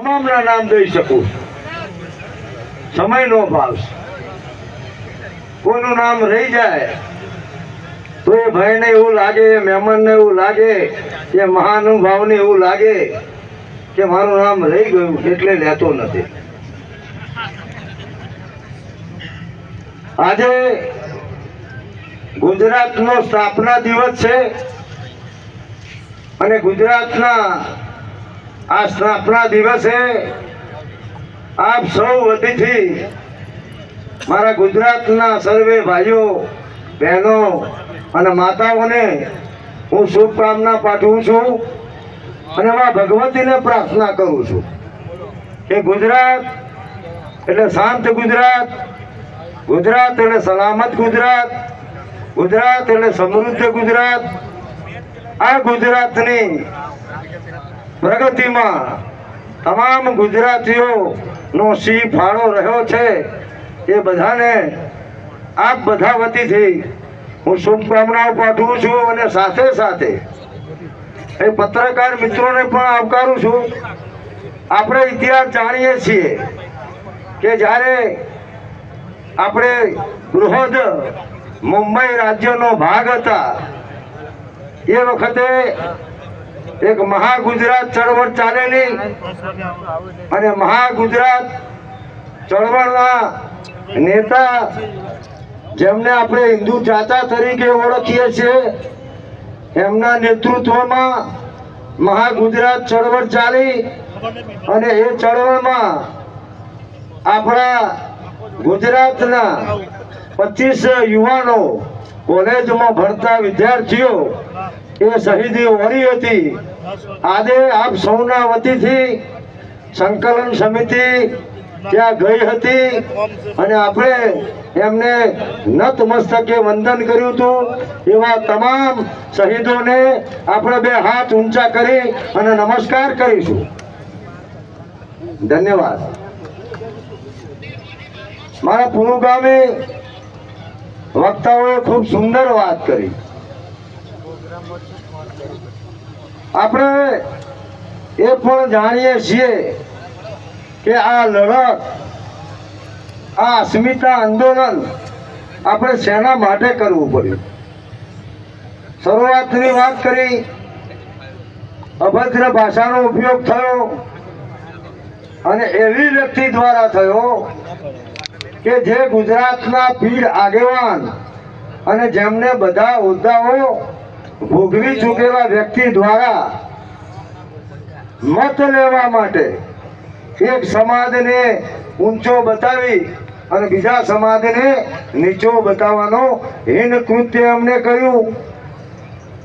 તમામના નામ દઈ શકું, સમય નો ભાવ. કોઈનું નામ રહી જાય તો એ ભાઈને એવું લાગે, એ મહેમાનને એવું લાગે, એ મહાનુભાવને એવું લાગે કે મારું નામ રહી ગયું એટલે લેતો નથી. આજે ગુજરાતનો સ્થાપના દિવસ છે અને ગુજરાતના આ સ્થાપના દિવસે આપ સૌ વતીથી મારા ગુજરાતના સર્વે ભાઈઓ બહેનો અને માતાઓને હું શુભકામના પાઠવું છું અને મા ભગવતીને પ્રાર્થના કરું છું કે ગુજરાત એટલે શાંત ગુજરાત, ગુજરાત એટલે સલામત ગુજરાત, ગુજરાત એટલે સમૃદ્ધ ગુજરાત. આ ગુજરાતની પ્રગતિમાં તમામ ગુજરાતીઓનો સિંહ ફાળો રહ્યો છે. એ બધાને આપ બધા વતીથી હું શુભકામનાઓ પાઠવું છું અને સાથે સાથે એ પત્રકાર મિત્રોને પણ આવકારું છું. આપણે ઇતિહાસ જાણીએ છીએ કે જ્યારે આપણે બૃહદ મુંબઈ રાજ્યનો ભાગ હતા એ વખતે એક મહાગુજરાત ચળવળ ચાલેલી અને મહાગુજરાત ચળવળના નેતા જેમને આપણે હિન્દુ ચાચા તરીકે ઓળખીએ છીએ એમના નેતૃત્વમાં મહાગુજરાત ચળવળ ચાલી અને એ ચળવળમાં આપણા ગુજરાતના 25 યુવાનો કોલેજમાં ભણતા વિદ્યાર્થીઓ એ શહીદી વળી હતી. આજે આપ સૌના વતીથી સંકલન સમિતિ ત્યાં ગઈ હતી અને આપણે એમને નતમસ્તકે વંદન કર્યું હતું. એવા તમામ શહીદોને આપણે બે હાથ ઊંચા કરી અને નમસ્કાર કરીશું. ધન્યવાદ. મારા પુરુગામી વક્તાઓએ ખૂબ સુંદર વાત કરી. આપણે એ પણ જાણીએ છીએ કે આ લડત, આ અસ્મિતા આંદોલન આપણે શેના માટે કરવું પડ્યું. શરૂઆતની વાત કરી, અભદ્ર ભાષાનો ઉપયોગ થયો અને એવી વ્યક્તિ દ્વારા થયો કે જે ગુજરાતના પીઢ આગેવાન અને જેમને બધા હોદ્દાઓ ભોગવી ચૂકેલા વ્યક્તિ દ્વારા મત લેવા માટે એક સમાજને ઊંચો બતાવી અને બીજા સમાજને નીચો બતાવવાનો હીન કૃત્ય અમને કર્યું.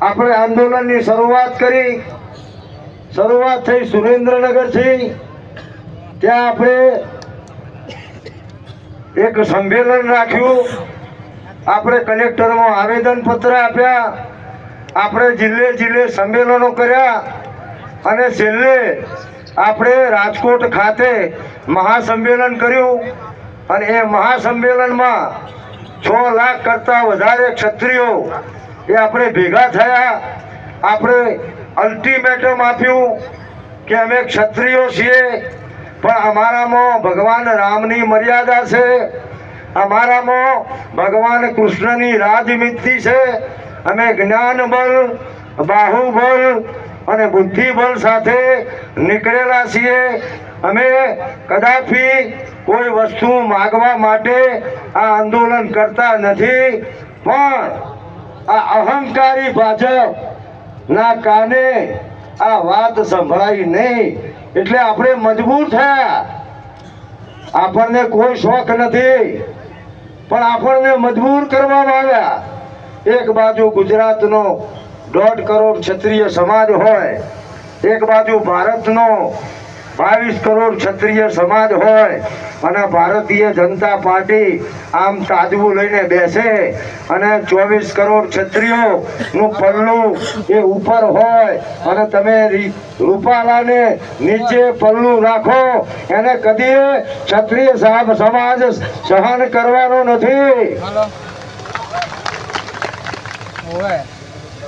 આપણે આંદોલનની શરૂઆત કરી. શરૂઆત થઈ સુરેન્દ્રનગરથી. ત્યાં આપણે એક સંમેલન રાખ્યું. આપણે કલેક્ટરમાં આવેદનપત્ર આપ્યા. આપણે જિલ્લે જિલ્લે સંમેલનો કર્યા અને છેલ્લે આપણે રાજકોટ ખાતે મહાસંમેલન કર્યું અને એ મહાસંમેલનમાં 6 લાખ કરતાં વધારે ક્ષત્રિયો એ આપણે ભેગા થયા. આપણે અલ્ટિમેટમ આપ્યું કે અમે ક્ષત્રિયો છીએ પણ અમારામાં ભગવાન રામની મર્યાદા છે, અમારામાં ભગવાન કૃષ્ણની રાજનીતિ છે. અમે જ્ઞાન બળ, બાહુબળ અને બુદ્ધિબળ સાથે નીકળેલા છીએ. અમે કદાપી કોઈ વસ્તુ માગવા માટે આ આંદોલન કરતા નથી. પણ આ અહંકારી ભાજપના કાને આ વાત સંભળાઈ નહીં એટલે આપણે મજબૂર થયા. આપણને કોઈ શોખ નથી પણ આપણને મજબૂર કરવામાં આવ્યા. એક બાજુ ગુજરાતનો 1.5 કરોડ ક્ષત્રિય સમાજ હોય, એક બાજુ ભારતનો 22 કરોડ ક્ષત્રિય સમાજ હોય અને ભારતીય જનતા પાર્ટી આમ તાજવું લઈને બેસે અને 24 કરોડ ક્ષત્રિયોનું પલ્લું એ ઉપર હોય અને તમે રૂપાલાને નીચે પલ્લું રાખો, એને કદી ક્ષત્રિય સમાજ સહન કરવાનો નથી.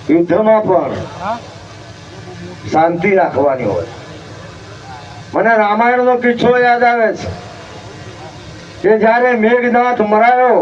યુદ્ધમાં પણ શાંતિ રાખવાની હોય. મને રામાયણનો કિસ્સો યાદ આવે છે કે જ્યારે મેઘનાથ મરાયો